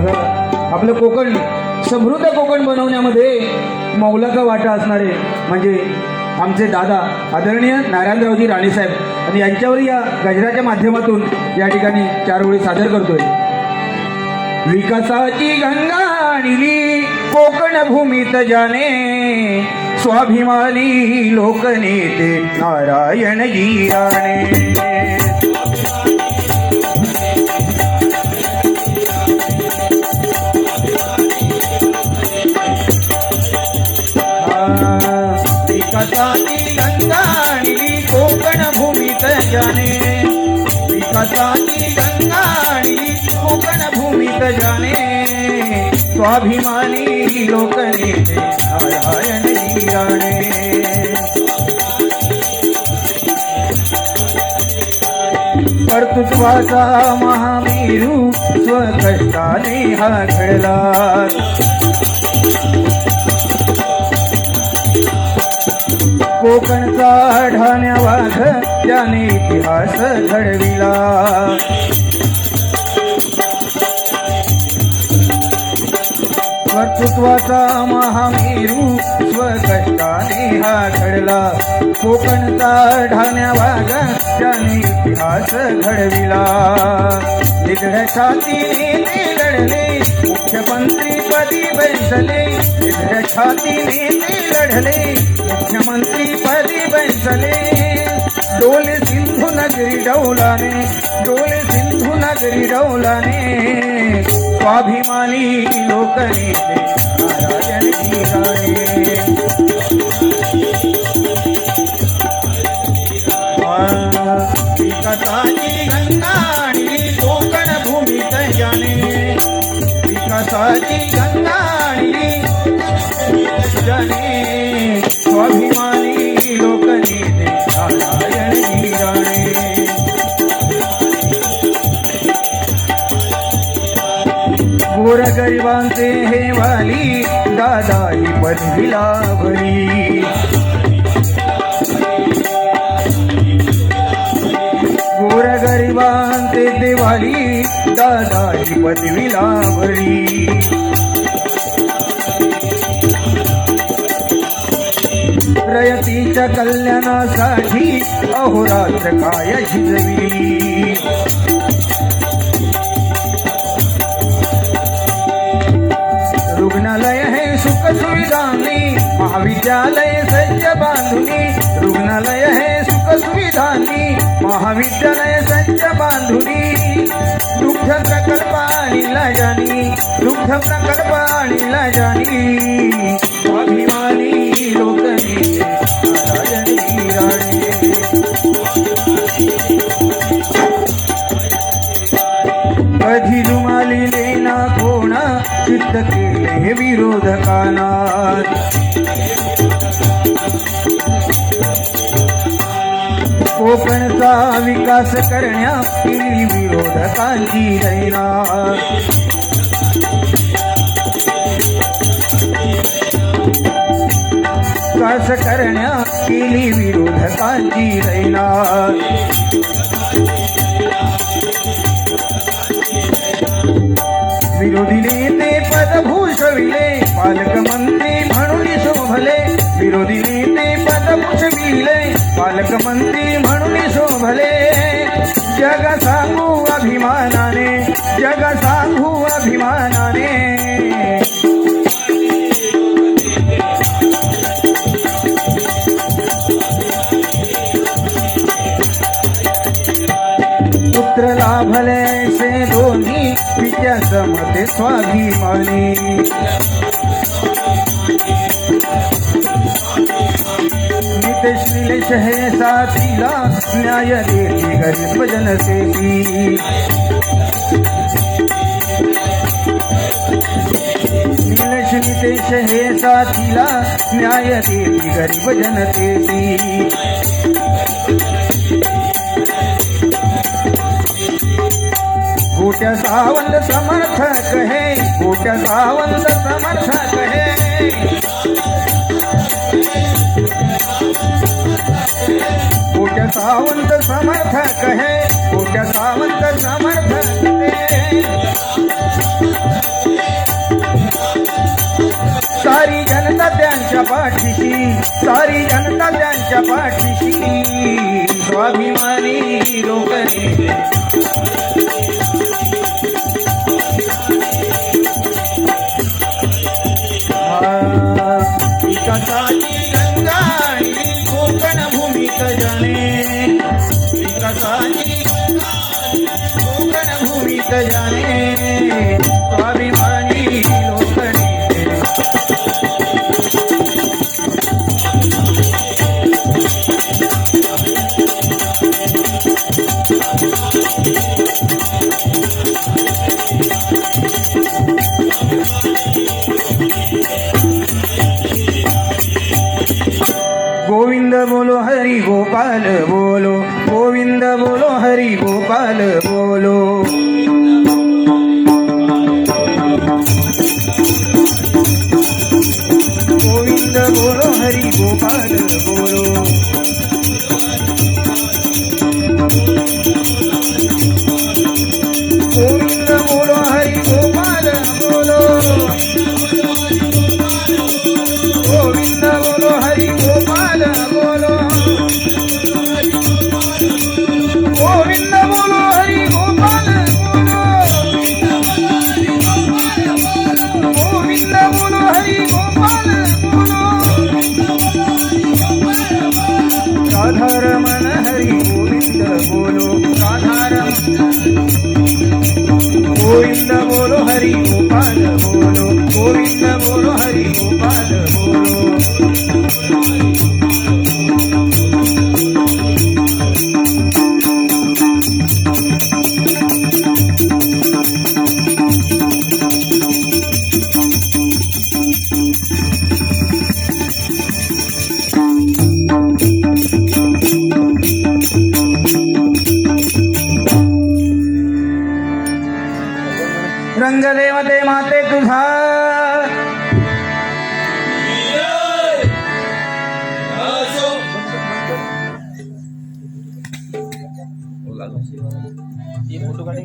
बघा आपलं कोकण समृद्ध कोकण बनवण्यामध्ये मौलाचा वाटा असणारे म्हणजे आमचे दादा आदरणीय नारायणरावजी राणेसाहेब आणि यांच्यावर या गजराच्या माध्यमातून या ठिकाणी 4 ओळी सादर करतोय. विकासाची गंगा आणली कोकण भूमीत जाणे, स्वाभिमानी लोकनेते नारायणजी राणे. विकासाची गंगा आणली कोकण भूमीत जाणे, विकासाची गंगा आणली कोकण भूमीत जाणे, स्वाभिमानी लोकनेते नारायणजी राणे. कर्तृत्वाचा महामेरू स्वकष्टाने हा घडला, कोकणचा ढाण्या वाघ त्याने इतिहास घडविला. कर्तृत्वाचा महामेरू स्वकष्टाने हा घडला, कोकणचा ढाण्या वाघ त्याने इतिहास घडविला. निधड्या छातीने ते लढले मुख्यमंत्री पदी बैसले, निधड्या छातीने ते लढले मुख्यमंत्री पदी बैसले. डोले सिंधू नगरी डौलाने, डोले सिंधू नगरी डौलाने, स्वाभिमानी लोकनेते नारायणजी राणे. विकासाची गंगा आणली कोकण भूमीत जाणे, विकासाची गंगा आणली जाणे, स्वाभिमानी लोकनेते नारायणजी राणे. गोरगरिबांचे हे वाली दादा ही पदवीला भरी, गोरगरिबांचे देवाली दादा ही पदवीला भरी. रयतीच्या कल्याणासाठी अहोरात्र काय झिजविली, रुग्णालय हे सुख सुविधांनी महाविद्यालय सज्ज बांधुनी, रुग्णालय हे सुख सुविधांनी महाविद्यालय सज्ज बांधुनी. दुग्ध प्रकल्प आणला जाणी, दुग्ध प्रकल्प आणला जाणी, स्वाभिमानी लोकनेते नारायणजी राणे. कधी रुमालिले ना कोणा चित्त केले विरोधकांना, कोकणचा विकास करण्या केली विरोधकांची दैना. विकास करण्या केली विरोधकांची दैना. विरोधी नेते पद भूषविले पालकमंत्री म्हणून शोभले, विरोधी नेते पद भूषविले पालकमंत्री म्हणून शोभले. जग सांगू अभिमानाने, जग सांगू अभिमानाने, पुत्र लाभले से दोन्ही पित्या समते स्वाभिमानी. नितेश निलेश हे साथीला न्याय देती गरीब जनतेची. निलेश नितेश हे साथीला न्याय देती गरीब जनतेची. गोट्या सावंत समर्थक है, गोट्या सावंत समर्थक है, गोट्या सावंत समर्थक है, गोट्या सावंत समर्थक है. सारी जनता त्यांच्या पाठीशी, सारी जनता त्यांच्या पाठीशी, स्वाभिमानी लोकनेते विकासाची गंगा आणि कोकण भूमीत जाणे, विकासाची गंगा कोकण भूमीत जाणे, स्वाभिमानी लोकनेते गोविंद बोलो हरि गोपाल बोलो, गोविंद बोलो हरि गोपाल बोलो, गोविंद बोलो हरि गोपाल बोलो, गोविंद बोलो हरि गोपाल बोलो, गोविंद बोलो हरि गोपाल बोलो, गोविंद बोलो हरि गोपाल बोलो, गोविंद बोलो हरि गोपाल बोलो, राधारमण हरि गोविंद बोलो, राधारमण गोविंद बोलो हरि गोपाल बोलो, गोविंद बोलो हरि गोपाल बोलो, रंगले मध्ये माते तुझा फोटो काढे